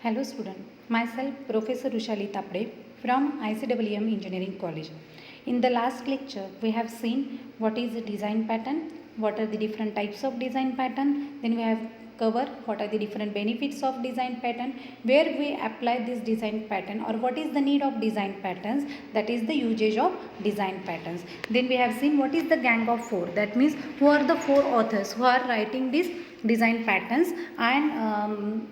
Hello student, myself Professor Rushali Tapde from ICWM Engineering College. In the last lecture, we have seen what is a design pattern, what are the different types of design pattern, then we have covered what are the different benefits of design pattern, where we apply this design pattern or what is the need of design patterns, that is the usage of design patterns. Then we have seen what is the gang of four, that means who are the four authors who are writing these design patterns, and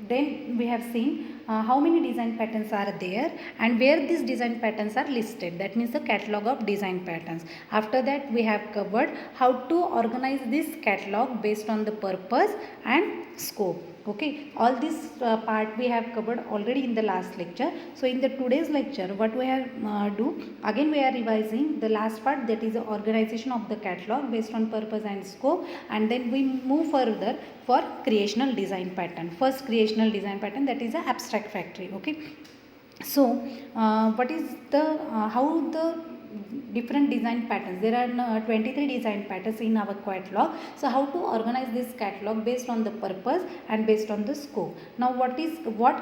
then we have seen how many design patterns are there and where these design patterns are listed, that means the catalog of design patterns. After that we have covered how to organize this catalog based on the purpose and scope. Okay, all this part we have covered already in the last lecture. So in the today's lecture what we have do, again we are revising the last part, that is the organization of the catalog based on purpose and scope, and then we move further for creational design pattern. First creational design pattern, that is a abstract factory. Okay, so what is the how the different design patterns, there are 23 design patterns in our catalog. So how to organize this catalog based on the purpose and based on the scope. Now what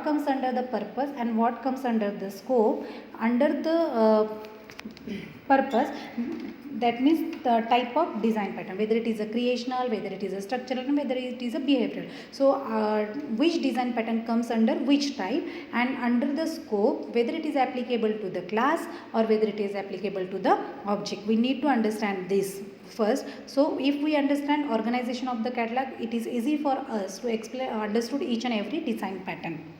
comes under the purpose and what comes under the scope? Under the purpose, that means the type of design pattern, whether it is a creational, whether it is a structural, and whether it is a behavioral. So which design pattern comes under which type, and under the scope, whether it is applicable to the class or whether it is applicable to the object. We need to understand this first. So if we understand organization of the catalog, it is easy for us to explain understood each and every design pattern.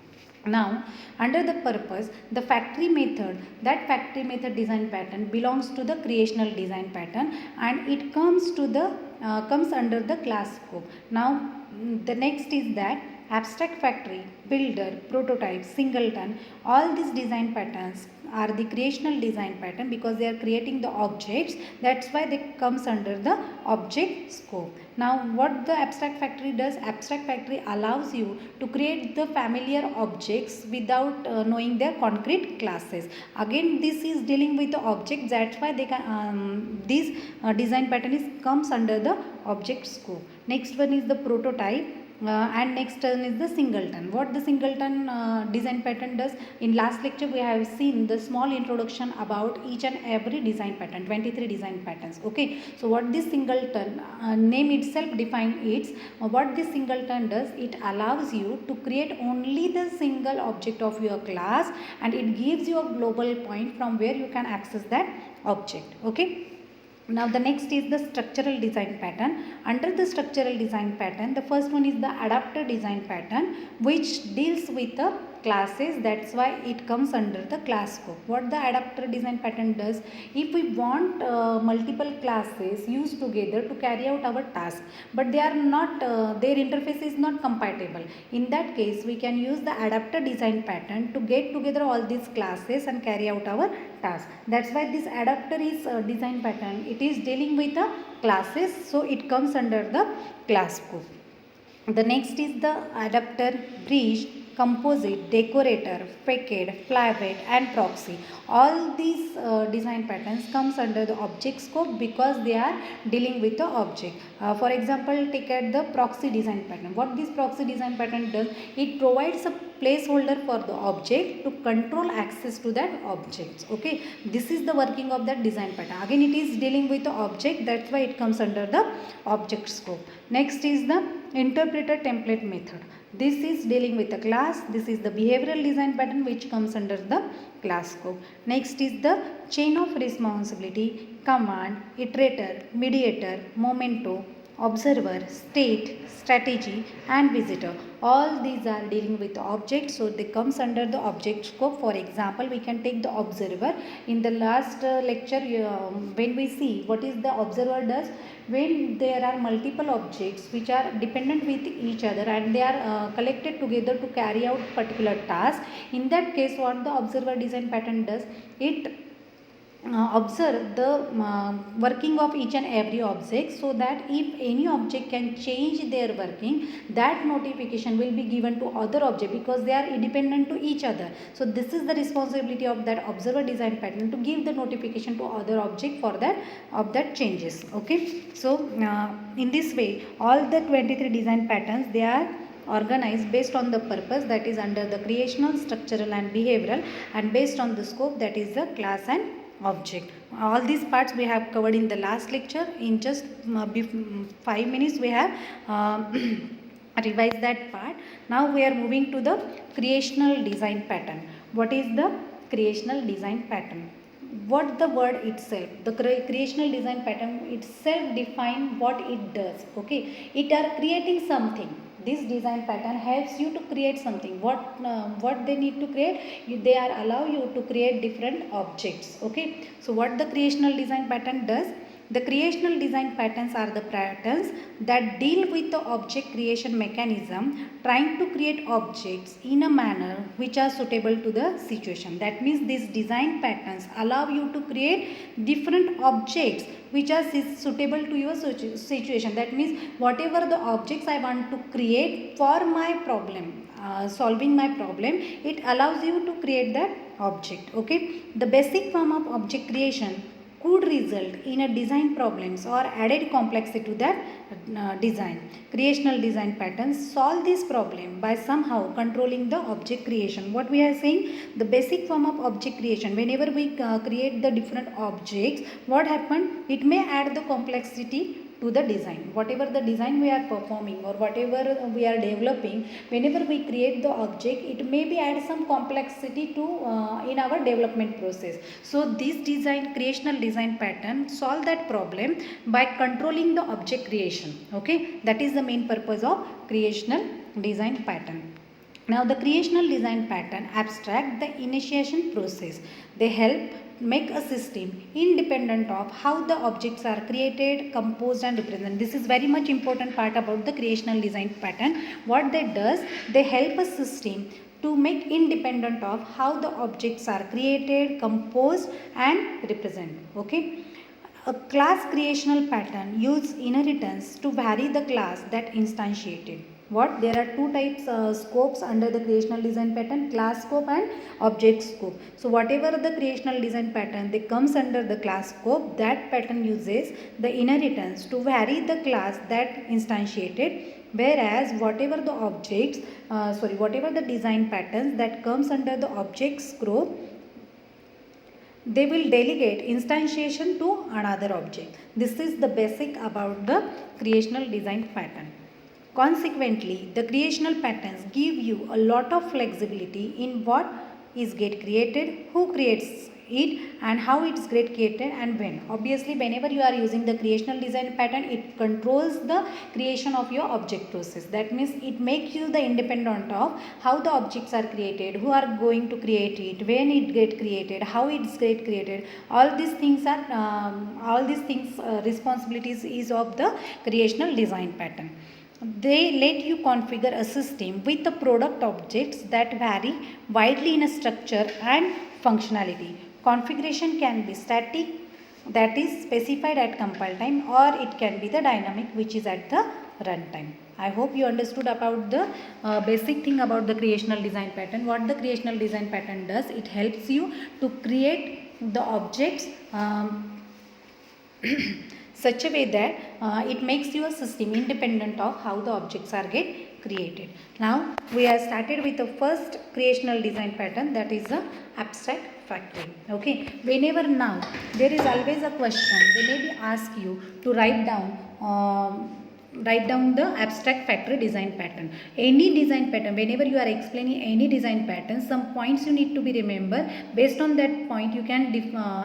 Now, under the purpose, the factory method, that factory method design pattern belongs to the creational design pattern, and it comes to the comes under the class scope. Now, the next is that abstract factory, builder, prototype, singleton, all these design patterns are the creational design pattern because they are creating the objects. That's why they comes under the object scope. Now what the abstract factory does, abstract factory allows you to create the familiar objects without knowing their concrete classes. Again this is dealing with the objects, that's why they can this design pattern comes under the object scope. Next one is the prototype. And next turn is the singleton. What the singleton design pattern does, in last lecture we have seen the small introduction about each and every design pattern, 23 design patterns. Okay, so what this singleton name itself define it. What this singleton does, it allows you to create only the single object of your class, and it gives you a global point from where you can access that object. Okay. Now the next is the structural design pattern. Under the structural design pattern, the first one is the adapter design pattern, which deals with the classes. That's why it comes under the class scope. What the adapter design pattern does, if we want multiple classes used together to carry out our task, but they are not their interface is not compatible, in that case we can use the adapter design pattern to get together all these classes and carry out our task. That's why this adapter is design pattern, it is dealing with the classes, so it comes under the class scope. The next is the adapter, bridge, composite, decorator, facade, flybait and proxy. All these design patterns comes under the object scope because they are dealing with the object. For example, take at the proxy design pattern. What this proxy design pattern does, it provides a placeholder for the object to control access to that object. Okay, this is the working of that design pattern. Again it is dealing with the object, that's why it comes under the object scope. Next is the interpreter template method. This is dealing with the class. This is the behavioral design pattern which comes under the class scope. Next is the chain of responsibility, command, iterator, mediator, memento, observer, state, strategy and visitor. All these are dealing with the object, so they comes under the object scope. For example, we can take the observer. In the last lecture when we see what is the observer does, when there are multiple objects which are dependent with each other and they are collected together to carry out particular task, in that case what the observer design pattern does, it observe the working of each and every object, so that if any object can change their working, that notification will be given to other object because they are independent to each other. So this is the responsibility of that observer design pattern, to give the notification to other object for that of that changes. Okay, so in this way all the 23 design patterns, they are organized based on the purpose, that is under the creational, structural and behavioral, and based on the scope, that is the class and object. All these parts we have covered in the last lecture. In just 5 minutes we have revised that part. Now we are moving to the creational design pattern. What is the creational design pattern? What the word itself, the creational design pattern itself define what it does. Okay, it are creating something. This design pattern helps you to create something. What they need to create, they are allow you to create different objects. Okay, so what the creational design pattern does? The creational design patterns are the patterns that deal with the object creation mechanism, trying to create objects in a manner which are suitable to the situation. That means these design patterns allow you to create different objects which are suitable to your situation. That means whatever the objects I want to create for my problem, solving my problem, it allows you to create that object. Okay, the basic form of object creation could result in a design problems or added complexity to that design. Creational design patterns solve this problem by somehow controlling the object creation. What we are saying, the basic form of object creation, whenever we create the different objects, what happened? It may add the complexity to the design. Whatever the design we are performing or whatever we are developing, whenever we create the object, it may be add some complexity to in our development process. So this design, creational design pattern solve that problem by controlling the object creation. Okay, that is the main purpose of creational design pattern. Now the creational design pattern abstract the initiation process. They help make a system independent of how the objects are created, composed and represented. This is very much important part about the creational design pattern. What they does, they help a system to make independent of how the objects are created, composed and represented. Okay. A class creational pattern uses inheritance to vary the class that instantiated. What? There are two types scopes under the creational design pattern, class scope and object scope. So whatever the creational design pattern, they comes under the class scope, that pattern uses the inheritance to vary the class that instantiated, whereas whatever the objects, whatever the design patterns that comes under the object scope, they will delegate instantiation to another object. This is the basic about the creational design pattern. Consequently, the creational patterns give you a lot of flexibility in what is get created, who creates it and how it is get created and when. Obviously, whenever you are using the creational design pattern, it controls the creation of your object process. That means it makes you the independent of how the objects are created, who are going to create it, when it get created, how it's get created. All these things are responsibilities is of the creational design pattern. They let you configure a system with the product objects that vary widely in a structure and functionality. Configuration can be static, that is specified at compile time, or it can be the dynamic, which is at the runtime. I hope you understood about the basic thing about the creational design pattern. What the creational design pattern does, it helps you to create the objects such a way that it makes your system independent of how the objects are get created. Now we have started with the first creational design pattern, that is the abstract factory. Okay, whenever now there is always a question, they may be ask you to write down the abstract factory design pattern. Any design pattern, whenever you are explaining any design pattern, some points you need to be remember. Based on that point, you can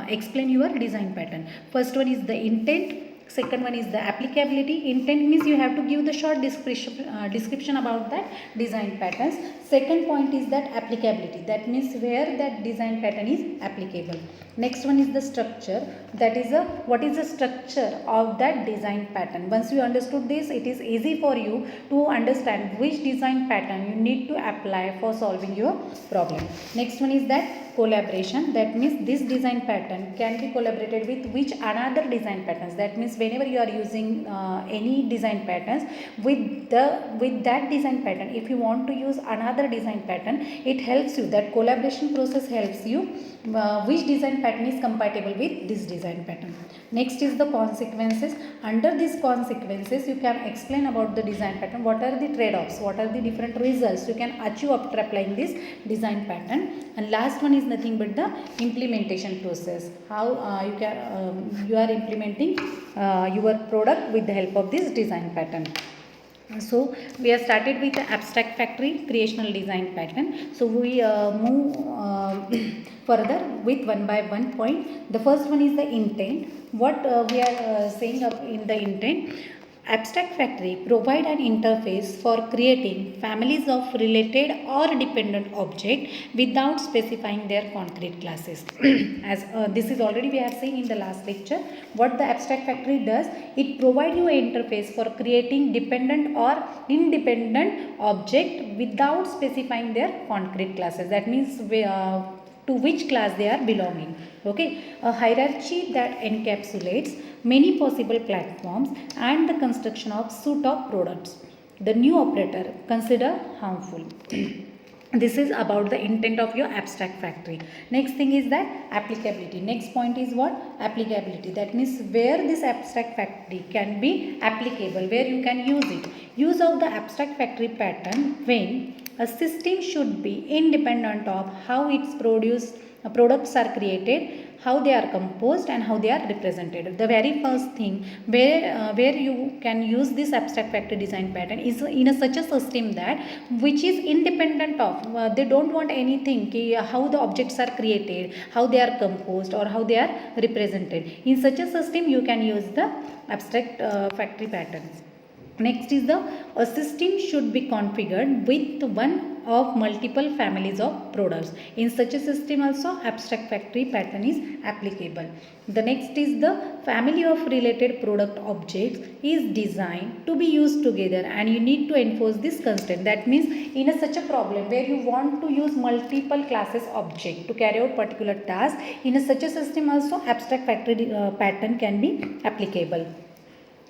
explain your design pattern. First one is the intent. Second one is the applicability. Intent means you have to give the short description about that design patterns. Second point is that applicability. That means where that design pattern is applicable. Next one is the structure. That is what is the structure of that design pattern. Once you understood this, it is easy for you to understand which design pattern you need to apply for solving your problem. Next one is that collaboration. That means this design pattern can be collaborated with which another design patterns. That means means whenever you are using any design patterns, with that design pattern, if you want to use another design pattern, it helps you, that collaboration process helps you which design pattern is compatible with this design pattern. Next is the consequences. Under these consequences, you can explain about the design pattern, what are the trade-offs, what are the different results you can achieve after applying this design pattern. And last one is nothing but the implementation process, how you are implementing your product with the help of this design pattern. So we have started with the abstract factory creational design pattern. So we move further with one by one point. The first one is the intent. What we are saying in the intent. Abstract factory provide an interface for creating families of related or dependent object without specifying their concrete classes. As this is already we have seen in the last lecture. What the abstract factory does, it provide you an interface for creating dependent or independent object without specifying their concrete classes. That means to which class they are belonging. Okay, a hierarchy that encapsulates many possible platforms and the construction of suite of products. The new operator consider harmful. This is about the intent of your abstract factory. Next thing is that applicability. Next point is what? Applicability. That means where this abstract factory can be applicable, where you can use it. Use of the abstract factory pattern when a system should be independent of how its products are created, how they are composed and how they are represented. The very first thing where you can use this abstract factory design pattern is in such a system that which is independent of, they don't want anything how the objects are created, how they are composed or how they are represented. In such a system you can use the abstract factory patterns. Next is a system should be configured with one of multiple families of products. In such a system also abstract factory pattern is applicable. The next is the family of related product objects is designed to be used together and you need to enforce this constraint. That means in such a problem where you want to use multiple classes object to carry out particular task, in such a system also abstract factory pattern can be applicable.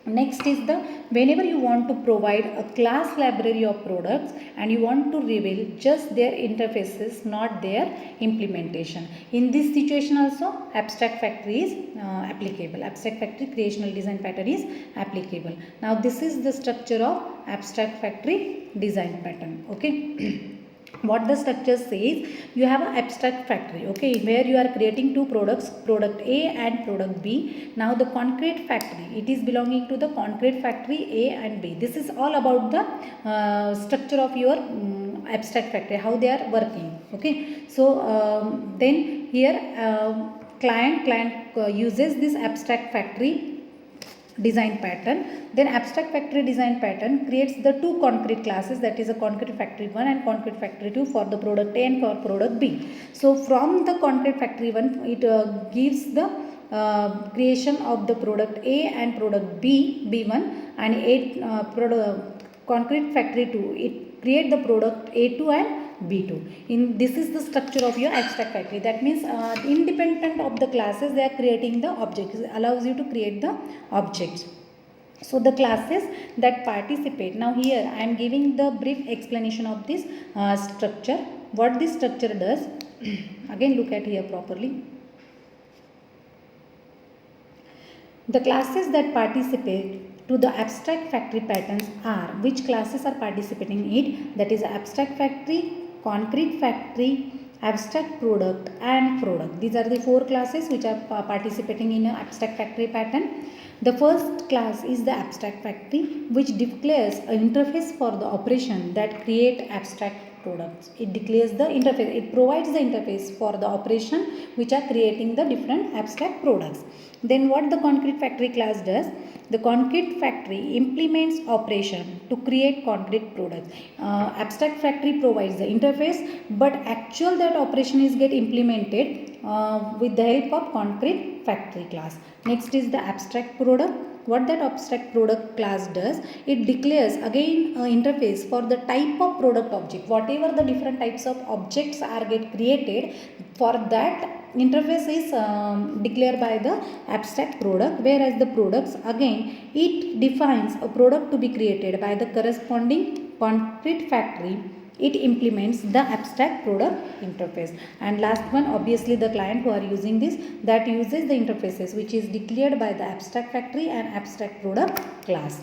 Next is the whenever you want to provide a class library of products and you want to reveal just their interfaces, not their implementation. In this situation also abstract factory is applicable. Abstract factory creational design pattern is applicable. Now this is the structure of abstract factory design pattern. Okay. What the structure says, you have an abstract factory, okay, where you are creating two products, product A and product B. Now the concrete factory, it is belonging to the concrete factory A and B. This is all about the structure of your abstract factory, how they are working. Okay, so then here client uses this abstract factory design pattern. Then abstract factory design pattern creates the two concrete classes, that is a concrete factory 1 and concrete factory 2 for the product A and for product B. So from the concrete factory 1 it gives the creation of the product A and product B, B1 and concrete factory 2 it create the product A2 and B2. This is the structure of your abstract factory. That means independent of the classes they are creating the objects. It allows you to create the objects. So the classes that participate. Now here I am giving the brief explanation of this structure. What this structure does. Again look at here properly. The classes that participate to the abstract factory patterns are, which classes are participating in it, that is abstract factory, concrete factory, abstract product and product. These are the four classes which are participating in an abstract factory pattern. The first class is the abstract factory, which declares an interface for the operation that create abstract products. It declares the interface, it provides the interface for the operation which are creating the different abstract products. Then what the concrete factory class does? The concrete factory implements operation to create concrete products. Abstract factory provides the interface, but actual that operation is get implemented with the help of concrete factory class. Next is the abstract product. What that abstract product class does, it declares again an interface for the type of product object. Whatever the different types of objects are get created, for that interface is declared by the abstract product, whereas the products again it defines a product to be created by the corresponding concrete factory. It implements the abstract product interface. And last one, obviously the client who are using this, that uses the interfaces which is declared by the abstract factory and abstract product class.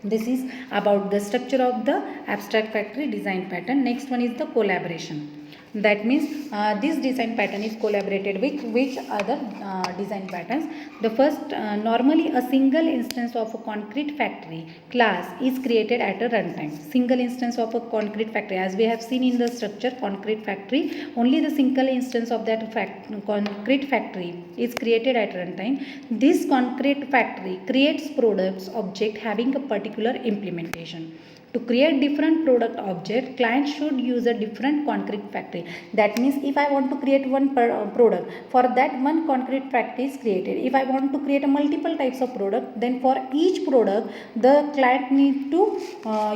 This is about the structure of the abstract factory design pattern. Next one is the collaboration. That means this design pattern is collaborated with which other design patterns. The first, normally a single instance of a concrete factory class is created at a runtime. Single instance of a concrete factory, as we have seen in the structure concrete factory, only the single instance of that concrete factory is created at runtime. This concrete factory creates products object having a particular implementation. To create different product object, client should use a different concrete factory. That means if I want to create one product, for that one concrete factory is created. If I want to create a multiple types of product, then for each product the client need to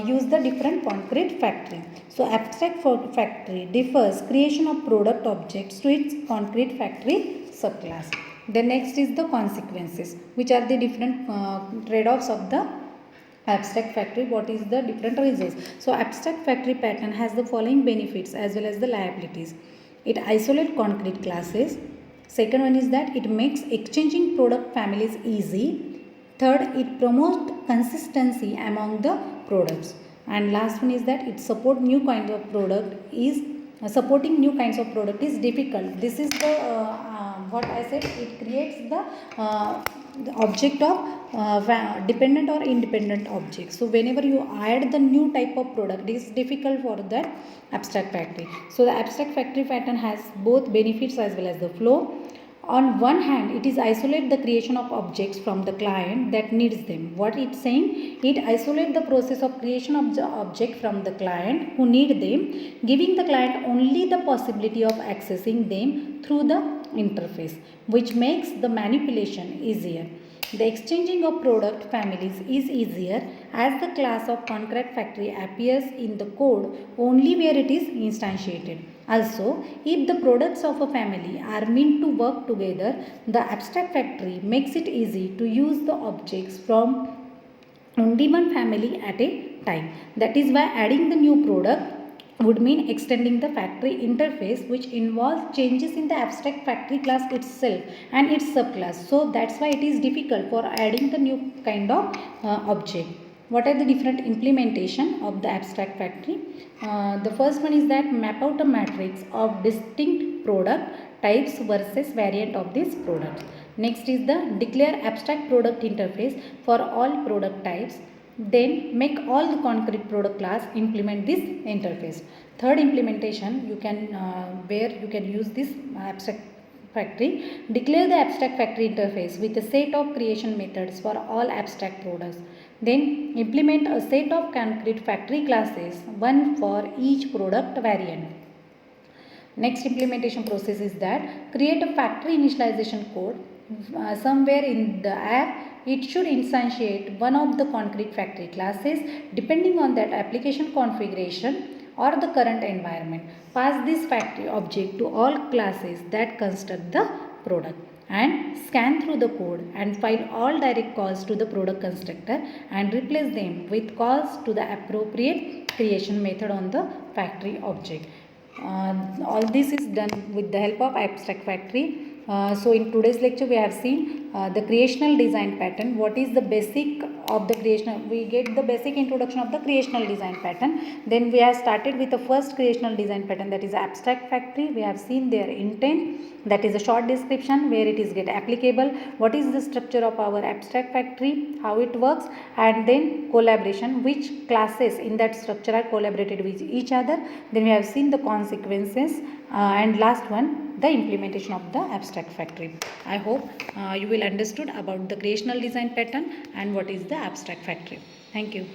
use the different concrete factory. So abstract factory differs creation of product objects to its concrete factory subclass. The next is the consequences, which are the different trade-offs of the abstract factory. What is the different results? So abstract factory pattern has the following benefits as well as the liabilities. It isolates concrete classes. Second one is that it makes exchanging product families easy. Third, it promotes consistency among the products. And last one is that it supports new kinds of product is supporting new kinds of product is difficult. This is the what I said, it creates the object of dependent or independent objects. So whenever you add the new type of product, it is difficult for that abstract factory. So the abstract factory pattern has both benefits as well as the flow. On one hand, it is isolate the creation of objects from the client that needs them. What it's saying, it isolate the process of creation of the object from the client who need them, giving the client only the possibility of accessing them through the interface, which makes the manipulation easier. The exchanging of product families is easier as the class of concrete factory appears in the code only where it is instantiated. Also, if the products of a family are meant to work together, the abstract factory makes it easy to use the objects from only one family at a time. That is why adding the new product would mean extending the factory interface, which involves changes in the abstract factory class itself and its subclass. So that's why it is difficult for adding the new kind of object. What are the different implementation of the abstract factory? The first one is that map out a matrix of distinct product types versus variant of this product. Next is the declare abstract product interface for all product types. Then make all the concrete product class implement this interface. Third implementation, you can where you can use this abstract factory. Declare the abstract factory interface with a set of creation methods for all abstract products. Then implement a set of concrete factory classes, one for each product variant. Next implementation process is that create a factory initialization code. Somewhere in the app, it should instantiate one of the concrete factory classes depending on that application configuration or the current environment. Pass this factory object to all classes that construct the product and scan through the code and file all direct calls to the product constructor and replace them with calls to the appropriate creation method on the factory object. All this is done with the help of abstract factory. So in today's lecture we have seen the creational design pattern. What is the basic of the creational? We get the basic introduction of the creational design pattern. Then we have started with the first creational design pattern, that is abstract factory. We have seen their intent, that is a short description where it is get applicable. What is the structure of our abstract factory, how it works, and then collaboration, which classes in that structure are collaborated with each other. Then we have seen the consequences and last one, the implementation of the abstract factory. I hope you will understood about the creational design pattern and what is the abstract factory. Thank you.